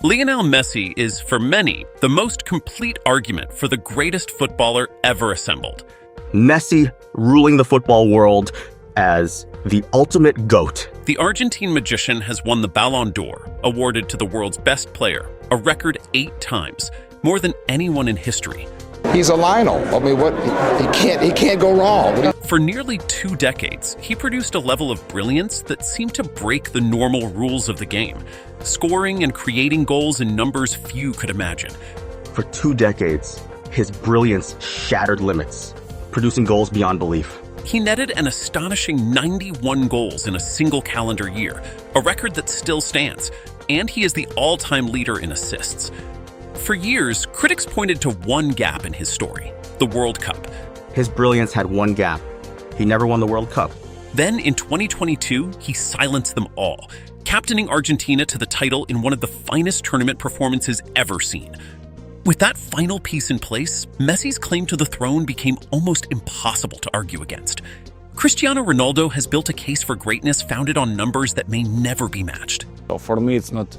Lionel Messi is, for many, the most complete argument for the greatest footballer ever assembled. Messi ruling the football world as the ultimate GOAT. The Argentine magician has won the Ballon d'Or, awarded to the world's best player, a record 8 times, more than anyone in history. He's a Lionel. I mean, he can't go wrong. For nearly 2 decades, he produced a level of brilliance that seemed to break the normal rules of the game, scoring and creating goals in numbers few could imagine. For 2 decades, his brilliance shattered limits, producing goals beyond belief. He netted an astonishing 91 goals in a single calendar year, a record that still stands, and he is the all-time leader in assists. For years, critics pointed to one gap in his story, the World Cup. His brilliance had one gap. He never won the World Cup. Then in 2022, he silenced them all, captaining Argentina to the title in one of the finest tournament performances ever seen. With that final piece in place, Messi's claim to the throne became almost impossible to argue against. Cristiano Ronaldo has built a case for greatness founded on numbers that may never be matched. For me, it's not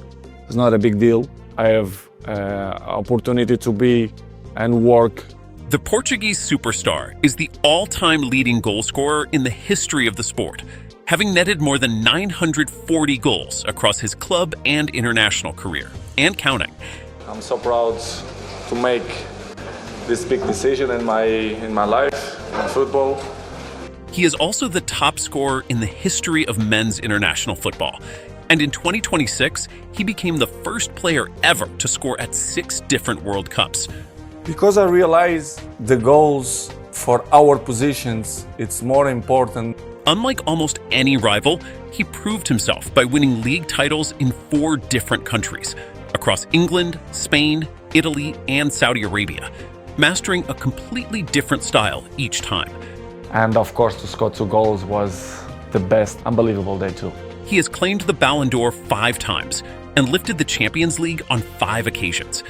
a big deal. I have opportunity to be and work. The Portuguese superstar is the all-time leading goal scorer in the history of the sport, having netted more than 940 goals across his club and international career, and counting. I'm so proud to make this big decision in my life, in football. He is also the top scorer in the history of men's international football. And in 2026, he became the first player ever to score at 6 different World Cups. Because I realize the goals for our positions, it's more important. Unlike almost any rival, he proved himself by winning league titles in 4 different countries, across England, Spain, Italy, and Saudi Arabia, mastering a completely different style each time. And of course, to score 2 goals was the best, unbelievable day too. He has claimed the Ballon d'Or 5 times and lifted the Champions League on 5 occasions.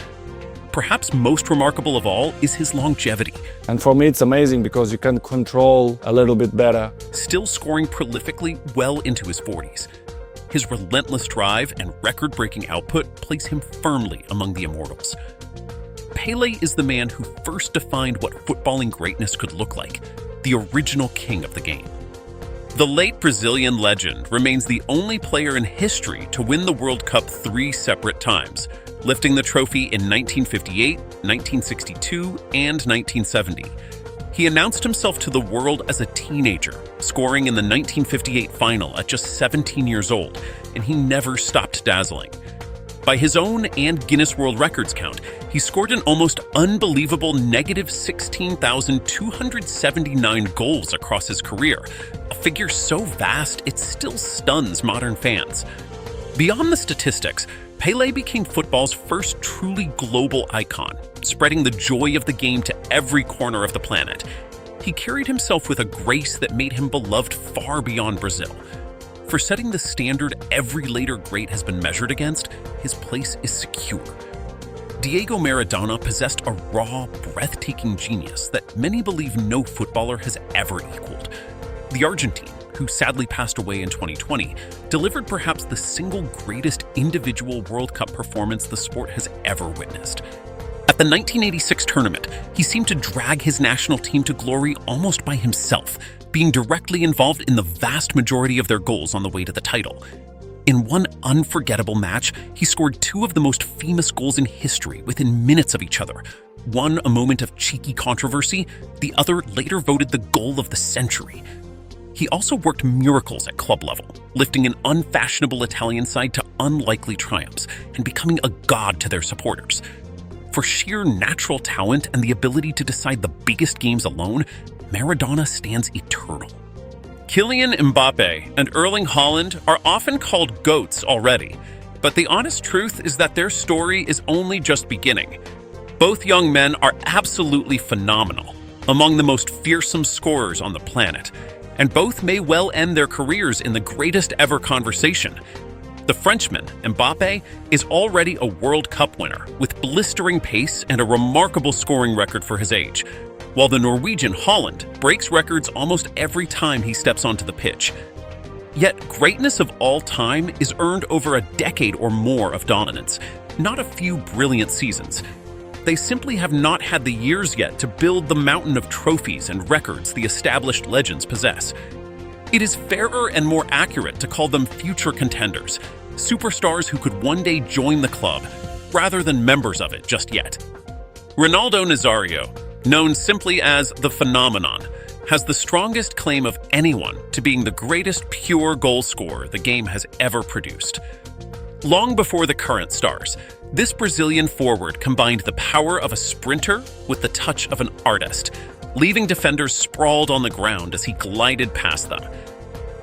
Perhaps most remarkable of all is his longevity. And for me, it's amazing because you can control a little bit better. Still scoring prolifically well into his 40s. His relentless drive and record-breaking output place him firmly among the immortals. Pelé is the man who first defined what footballing greatness could look like, the original king of the game. The late Brazilian legend remains the only player in history to win the World Cup 3 separate times, lifting the trophy in 1958, 1962, and 1970. He announced himself to the world as a teenager, scoring in the 1958 final at just 17 years old, and he never stopped dazzling. By his own and Guinness World Records count, he scored an almost unbelievable negative 16,279 goals across his career, a figure so vast it still stuns modern fans. Beyond the statistics, Pelé became football's first truly global icon, spreading the joy of the game to every corner of the planet. He carried himself with a grace that made him beloved far beyond Brazil. For setting the standard every later great has been measured against, his place is secure. Diego Maradona possessed a raw, breathtaking genius that many believe no footballer has ever equaled. The Argentine, who sadly passed away in 2020, delivered perhaps the single greatest individual World Cup performance the sport has ever witnessed. At the 1986 tournament, he seemed to drag his national team to glory almost by himself, being directly involved in the vast majority of their goals on the way to the title. In one unforgettable match, he scored 2 of the most famous goals in history within minutes of each other. One a moment of cheeky controversy, the other later voted the goal of the century. He also worked miracles at club level, lifting an unfashionable Italian side to unlikely triumphs and becoming a god to their supporters. For sheer natural talent and the ability to decide the biggest games alone, Maradona stands eternal. Kylian Mbappe and Erling Haaland are often called GOATs already, but the honest truth is that their story is only just beginning. Both young men are absolutely phenomenal, among the most fearsome scorers on the planet, and both may well end their careers in the greatest ever conversation. The Frenchman, Mbappe, is already a World Cup winner with blistering pace and a remarkable scoring record for his age, while the Norwegian Haaland breaks records almost every time he steps onto the pitch. Yet greatness of all time is earned over a decade or more of dominance, not a few brilliant seasons. They simply have not had the years yet to build the mountain of trophies and records the established legends possess. It is fairer and more accurate to call them future contenders, superstars who could one day join the club, rather than members of it just yet. Ronaldo Nazario, known simply as the Phenomenon, has the strongest claim of anyone to being the greatest pure goal scorer the game has ever produced. Long before the current stars, this Brazilian forward combined the power of a sprinter with the touch of an artist, leaving defenders sprawled on the ground as he glided past them.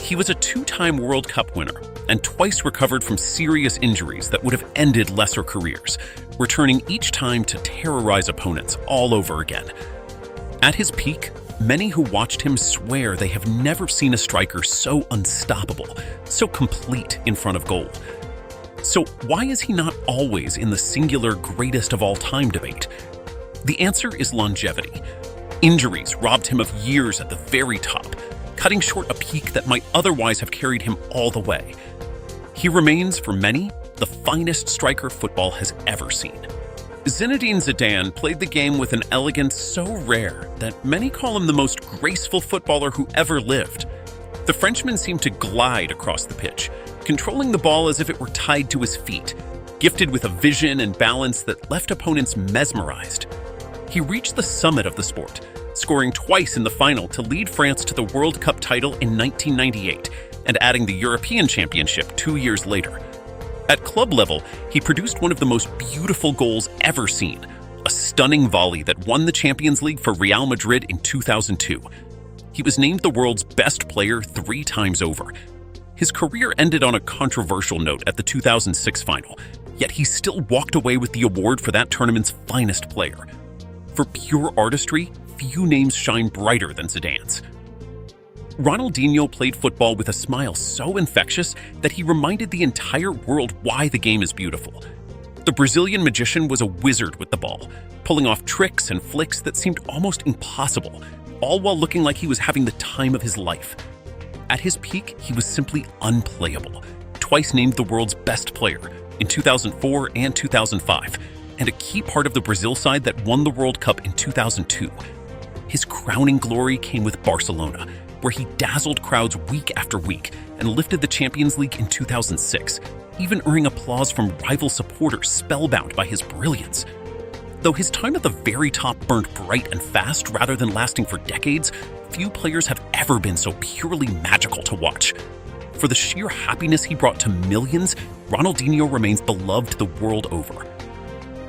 He was a two-time World Cup winner and twice recovered from serious injuries that would have ended lesser careers, returning each time to terrorize opponents all over again. At his peak, many who watched him swear they have never seen a striker so unstoppable, so complete in front of goal. So why is he not always in the singular greatest of all time debate? The answer is longevity. Injuries robbed him of years at the very top, cutting short a peak that might otherwise have carried him all the way. He remains, for many, the finest striker football has ever seen. Zinedine Zidane played the game with an elegance so rare that many call him the most graceful footballer who ever lived. The Frenchman seemed to glide across the pitch, controlling the ball as if it were tied to his feet, gifted with a vision and balance that left opponents mesmerized. He reached the summit of the sport, scoring twice in the final to lead France to the World Cup title in 1998 and adding the European Championship 2 years later. At club level, he produced one of the most beautiful goals ever seen, a stunning volley that won the Champions League for Real Madrid in 2002. He was named the world's best player 3 times over. His career ended on a controversial note at the 2006 final, yet he still walked away with the award for that tournament's finest player. For pure artistry, few names shine brighter than Zidane's. Ronaldinho played football with a smile so infectious that he reminded the entire world why the game is beautiful. The Brazilian magician was a wizard with the ball, pulling off tricks and flicks that seemed almost impossible, all while looking like he was having the time of his life. At his peak, he was simply unplayable, twice named the world's best player, in 2004 and 2005, and a key part of the Brazil side that won the World Cup in 2002. His crowning glory came with Barcelona, where he dazzled crowds week after week and lifted the Champions League in 2006, even earning applause from rival supporters spellbound by his brilliance. Though his time at the very top burned bright and fast rather than lasting for decades, few players have ever been so purely magical to watch. For the sheer happiness he brought to millions, Ronaldinho remains beloved the world over.